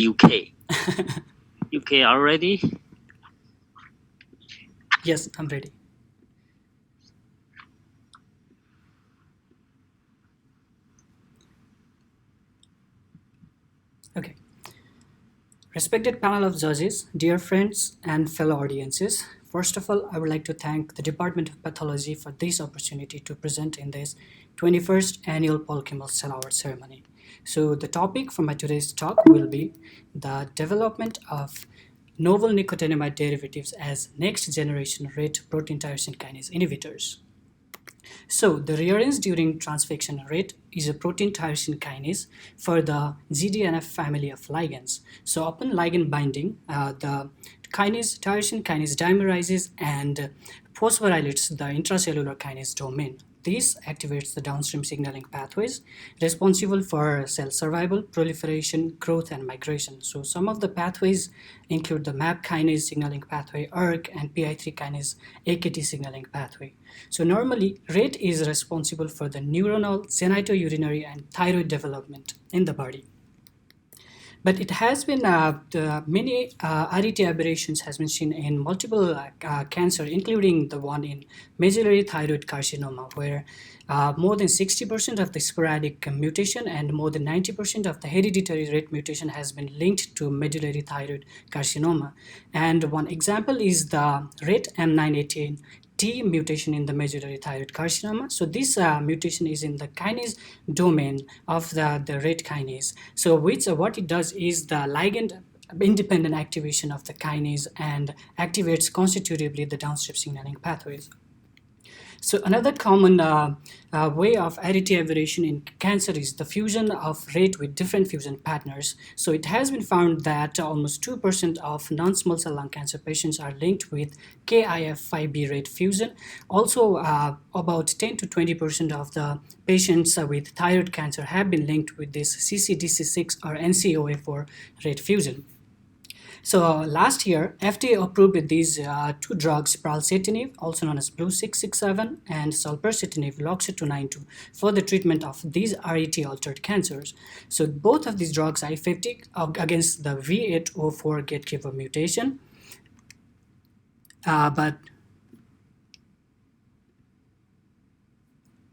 UK. UK already? Yes, I'm ready. Okay. Respected panel of judges, dear friends, and fellow audiences, first of all, I would like to thank the Department of Pathology for this opportunity to present in this 21st Annual Paul Kimmelstiel Award Ceremony. So, the topic for my today's talk will be the development of novel nicotinamide derivatives as next generation rate protein tyrosine kinase inhibitors. So the rearrange during transfection rate is a protein tyrosine kinase for the GDNF family of ligands. So upon ligand binding, the tyrosine kinase dimerizes and phosphorylates the intracellular kinase domain. This activates the downstream signaling pathways responsible for cell survival, proliferation, growth, and migration. So some of the pathways include the MAP kinase signaling pathway, ERK, and PI3 kinase AKT signaling pathway. So normally, rate is responsible for the neuronal, genitourinary, and thyroid development in the body. But it has been many RET aberrations has been seen in multiple cancer, including the one in medullary thyroid carcinoma, where more than 60% of the sporadic mutation and more than 90% of the hereditary rate mutation has been linked to medullary thyroid carcinoma. And one example is the rate M918 T mutation in the medullary thyroid carcinoma. So this mutation is in the kinase domain of the rate kinase. So what it does is the ligand independent activation of the kinase and activates constitutively the downstream signaling pathways. So another common way of RET aberration in cancer is the fusion of rate with different fusion partners. So it has been found that almost 2% of non-small cell lung cancer patients are linked with KIF5B rate fusion. Also, about 10 to 20% of the patients with thyroid cancer have been linked with this CCDC6 or NCOA4 rate fusion. So last year, FDA approved these two drugs, pralsetinib, also known as Blue 667, and sulpercetinib, LOXA292, for the treatment of these RET-altered cancers. So both of these drugs are effective against the V804 gatekeeper mutation, but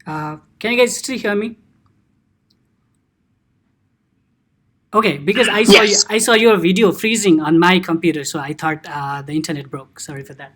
can you guys still hear me? Okay, because I saw your video freezing on my computer, so I thought the internet broke. Sorry for that.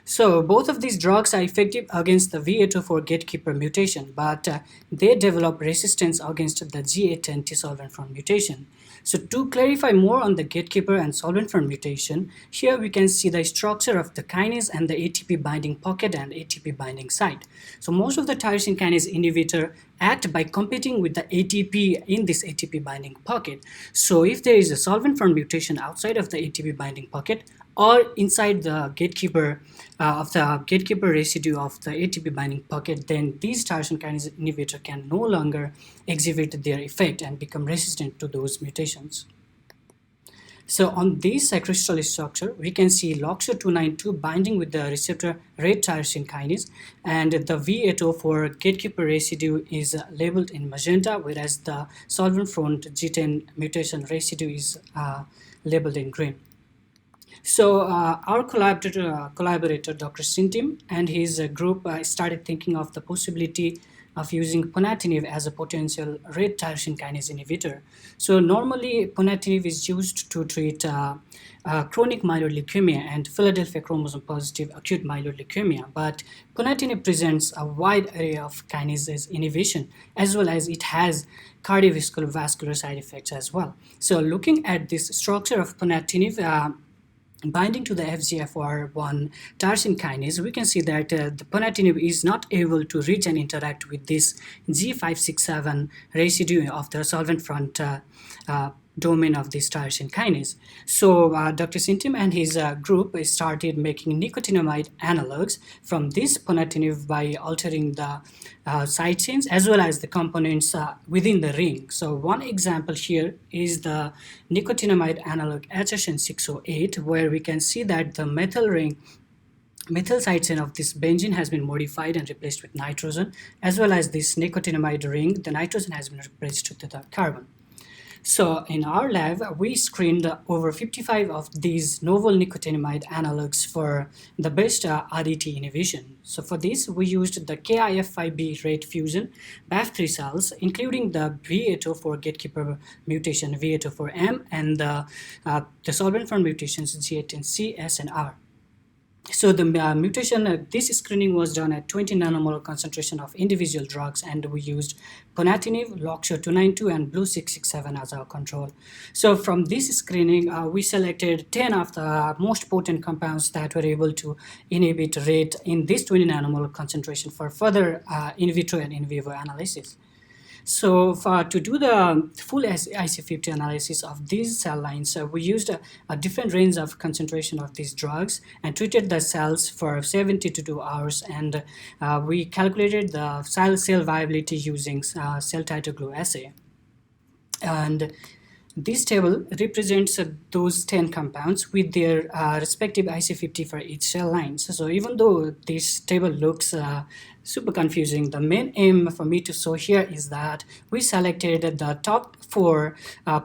So both of these drugs are effective against the V804 gatekeeper mutation, but they develop resistance against the G810 solvent-front mutation. So to clarify more on the gatekeeper and solvent-front mutation, here we can see the structure of the kinase and the ATP binding pocket and ATP binding site. So most of the tyrosine kinase inhibitor act by competing with the ATP in this ATP binding pocket. So if there is a solvent-front mutation outside of the ATP binding pocket, or inside the gatekeeper of the gatekeeper residue of the ATP binding pocket, then these tyrosine kinase inhibitor can no longer exhibit their effect and become resistant to those mutations. So on this crystal structure, we can see LOXA292 binding with the receptor rate tyrosine kinase, and the V804 gatekeeper residue is labeled in magenta, whereas the solvent-front G10 mutation residue is labeled in green. So our collaborator, Dr. Sintim, and his group started thinking of the possibility of using ponatinib as a potential rate tyrosine kinase inhibitor. So normally, ponatinib is used to treat chronic myeloid leukemia and Philadelphia chromosome positive acute myeloid leukemia. But ponatinib presents a wide array of kinases inhibition, as well as it has cardiovascular vascular side effects as well. So looking at this structure of ponatinib, binding to the FGFR1 tyrosine kinase, we can see that the ponatinib is not able to reach and interact with this G567 residue of the solvent front domain of this tyrosine kinase. So Dr. Sintim and his group started making nicotinamide analogs from this ponatinib by altering the side chains as well as the components within the ring. So one example here is the nicotinamide analog HSN608, where we can see that the methyl side chain of this benzene has been modified and replaced with nitrogen, as well as this nicotinamide ring, the nitrogen has been replaced with the carbon. So in our lab, we screened over 55 of these novel nicotinamide analogs for the best RDT inhibition. So for this, we used the KIF5B rate fusion BAF3 cells, including the V804 gatekeeper mutation V804M and the solvent form mutations G18C, S, and R. So the mutation, this screening was done at 20 nanomolar concentration of individual drugs, and we used ponatinib, LOXO292, and BLU667 as our control. So from this screening, we selected 10 of the most potent compounds that were able to inhibit rate in this 20 nanomolar concentration for further in vitro and in vivo analysis. So to do the full IC50 analysis of these cell lines, we used a different range of concentration of these drugs and treated the cells for 72 hours, and we calculated the cell viability using cell titer glue assay. And this table represents those 10 compounds with their respective IC50 for each cell line. So even though this table looks super confusing, the main aim for me to show here is that we selected the top 4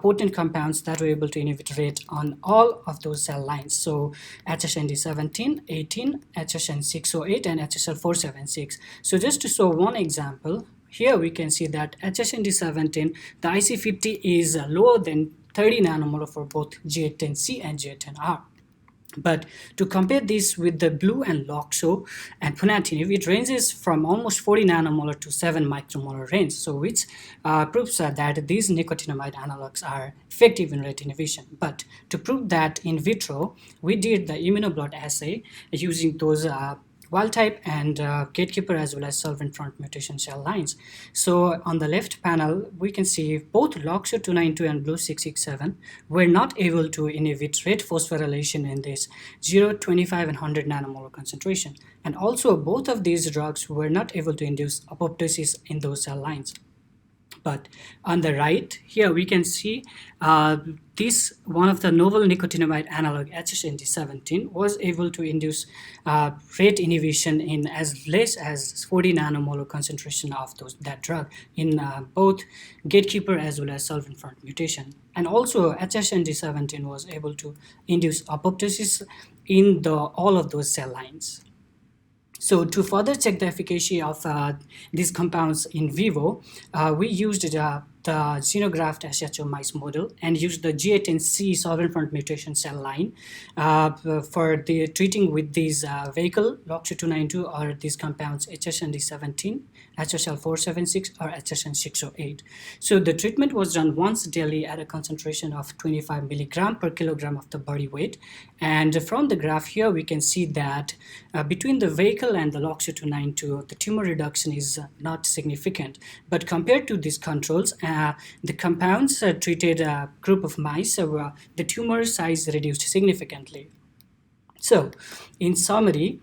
potent compounds that were able to inhibit rate on all of those cell lines. So HSND17, 18, HSN608, and HSL476. So just to show one example, here we can see that HSND17, the IC50 is lower than 30 nanomolar for both G810C and G810R. But to compare this with the BLU and LOXO and ponatinib, it ranges from almost 40 nanomolar to 7 micromolar range, so which proves that these nicotinamide analogs are effective in rate inhibition. But to prove that in vitro, we did the immunoblot assay using those wild type and gatekeeper as well as solvent front mutation cell lines. So on the left panel, we can see both LOXO292 and BLU667 were not able to inhibit rate phosphorylation in this 0, 25, and 100 nanomolar concentration. And also both of these drugs were not able to induce apoptosis in those cell lines. But on the right here we can see this one of the novel nicotinamide analog HSND17 was able to induce rate inhibition in as less as 40 nanomolar concentration of that drug in both gatekeeper as well as solvent front mutation. And also HSND17 was able to induce apoptosis in all of those cell lines. So to further check the efficacy of these compounds in vivo, we used the xenograft SHO mice model and used the G18C solvent front mutation cell line for the treating with these vehicle LOXO292 or these compounds HSND17, HSL476, or HSN608. So the treatment was done once daily at a concentration of 25 milligram per kilogram of the body weight. And from the graph here, we can see that between the vehicle and the LOXO292, the tumor reduction is not significant. But compared to these controls, the compounds treated a group of mice, the tumor size reduced significantly. So, in summary,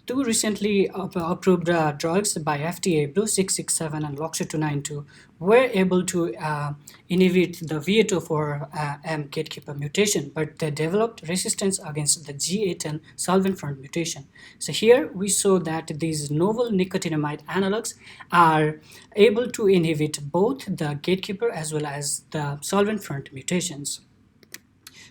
two recently approved drugs by FDA, BLU667 and LOXO292, were able to inhibit the V804M gatekeeper mutation, but they developed resistance against the G810 solvent front mutation. So here we saw that these novel nicotinamide analogs are able to inhibit both the gatekeeper as well as the solvent front mutations.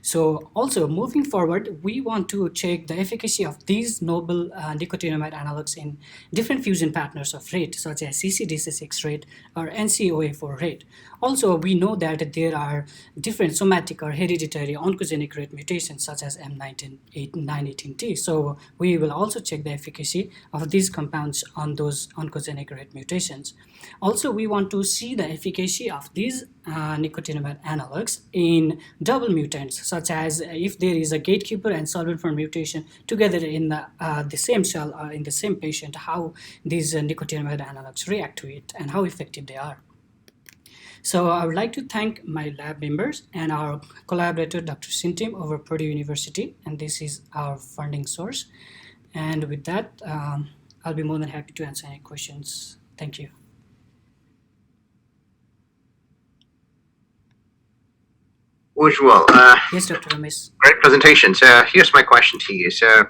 So also moving forward, we want to check the efficacy of these noble nicotinamide analogs in different fusion partners of rate, such as CCDC6 rate or NCOA4 rate. Also, we know that there are different somatic or hereditary oncogenic rate mutations such as M918T. So we will also check the efficacy of these compounds on those oncogenic rate mutations. Also, we want to see the efficacy of these nicotinamide analogs in double mutants, such as if there is a gatekeeper and solvent front mutation together in the same cell or in the same patient, how these nicotinamide analogs react to it and how effective they are. So I would like to thank my lab members and our collaborator, Dr. Sintim over Purdue University, and this is our funding source. And with that, I'll be more than happy to answer any questions. Thank you. Ujjwal, Yes, Dr. Ramesh. great presentation. So here's my question to you. So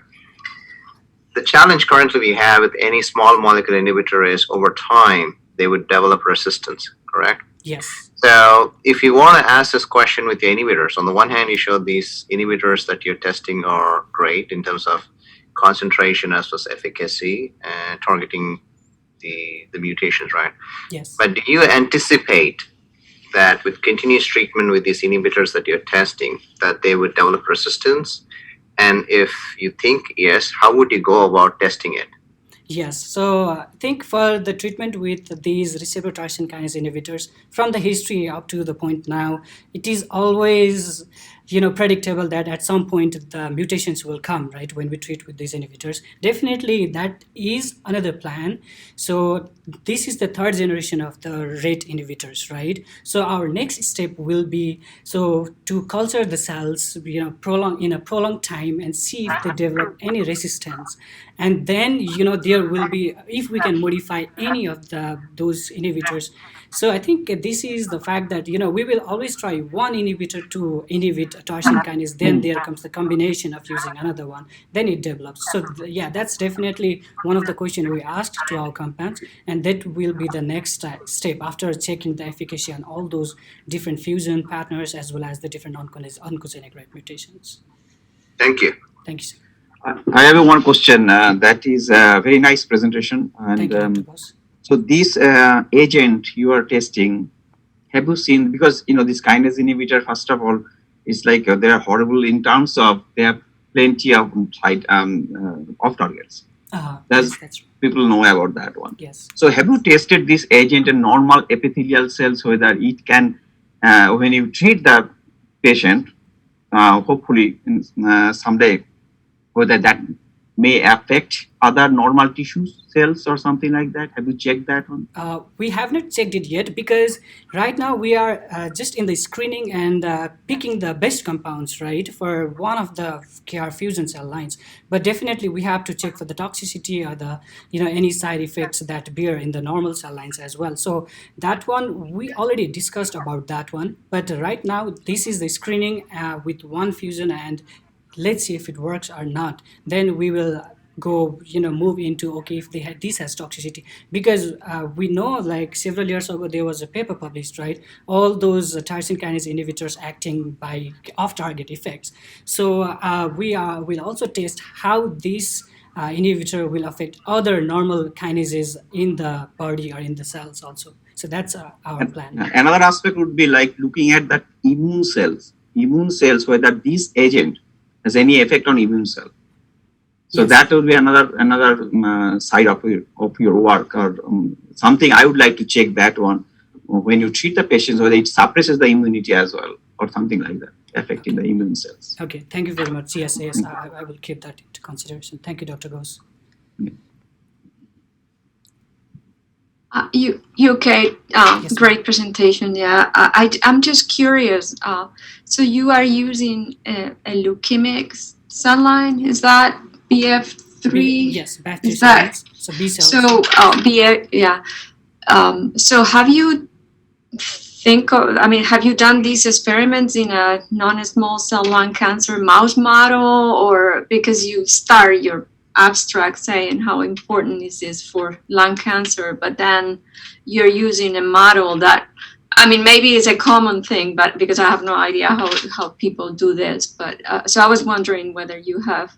the challenge currently we have with any small molecule inhibitor is over time, they would develop resistance, correct? Yes. So if you want to ask this question with the inhibitors, on the one hand, you showed these inhibitors that you're testing are great in terms of concentration as well as efficacy and targeting the mutations, right? Yes. But do you anticipate that with continuous treatment with these inhibitors that you're testing, that they would develop resistance? And if you think yes, how would you go about testing it? Yes, so I think for the treatment with these receptor tyrosine kinase inhibitors, from the history up to the point now, it is always, predictable that at some point the mutations will come, right? When we treat with these inhibitors, definitely that is another plan. So this is the third generation of the rate inhibitors, right? So our next step will be to culture the cells, prolong in a prolonged time and see if they develop any resistance, and then there will be, if we can modify any of those inhibitors. So I think this is the fact that we will always try one inhibitor to inhibit a tyrosine kinase, then there comes the combination of using another one, then it develops. So yeah, that's definitely one of the questions we asked to our compounds, and that will be the next step after checking the efficacy on all those different fusion partners as well as the different oncogenic right mutations. Thank you. Thank you, sir. I have one question. That is a very nice presentation. Thank And you, Dr. Boss. so this agent you are testing, have you seen, because this kinase inhibitor, first of all, it's like they are horrible in terms of they have plenty of side off targets. Yes, that's right. People know about that one. Yes. So have you tested this agent in normal epithelial cells, whether it can, when you treat the patient, hopefully someday, whether that may affect other normal tissue cells or something like that? Have you checked that one? We have not checked it yet because right now we are just in the screening and picking the best compounds, right, for one of the KR fusion cell lines. But definitely we have to check for the toxicity or the any side effects that bear in the normal cell lines as well. So that one we already discussed about that one. But right now this is the screening with one fusion, and let's see if it works or not. Then we will go move into, okay, if this has toxicity, because we know like several years ago there was a paper published, right, all those tyrosine kinase inhibitors acting by off target effects. So we'll also test how this inhibitor will affect other normal kinases in the body or in the cells also. So that's our plan. Another aspect would be like looking at that immune cells, whether this agent has any effect on immune cell. So Yes. that will be another side of your work, or something I would like to check that one when you treat the patients, whether it suppresses the immunity as well or something like that, affecting the immune cells. Okay, thank you very much. Yes, I will keep that into consideration. Thank you, Dr. Ghosh. Okay, Yes, great presentation. Yeah, I'm just curious. So you are using a leukemic cell line? Is that BF3? Yes, BF3 Is that cells. So B cells. so? BF, yeah. So have you have you done these experiments in a non-small cell lung cancer mouse model, or because you start your abstract saying how important this is for lung cancer, but then you're using a model that, maybe it's a common thing, but because I have no idea how people do this, but so I was wondering whether you have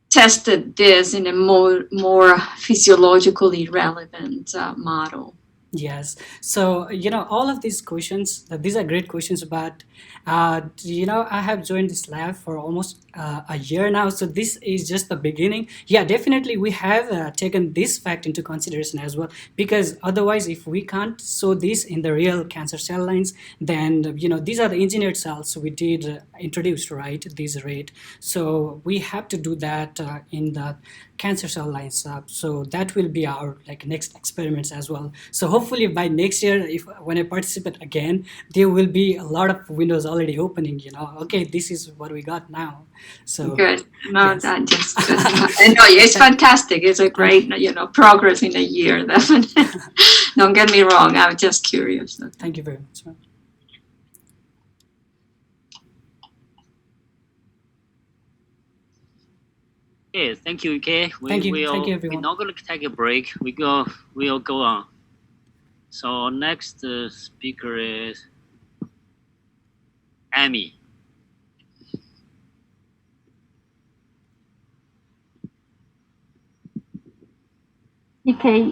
tested this in a more physiologically relevant model. Yes. So, all of these questions, these are great questions, but, I have joined this lab for almost a year now. So this is just the beginning. Yeah, definitely we have taken this fact into consideration as well, because otherwise, if we can't show this in the real cancer cell lines, then, these are the engineered cells we did introduce, right, this rate. So we have to do that in the cancer cell lines. So that will be our next experiments as well. So hopefully by next year, when I participate again, there will be a lot of windows already opening. Okay, this is what we got now. So good. No, yes. that just no, it's fantastic. It's a great progress in a year. Definitely. Don't get me wrong. I'm just curious. Thank you very much. Okay, thank you, UK. Thank you. We're Thank you, everyone. not going to take a break. We'll go on. So next speaker is Amy. Okay,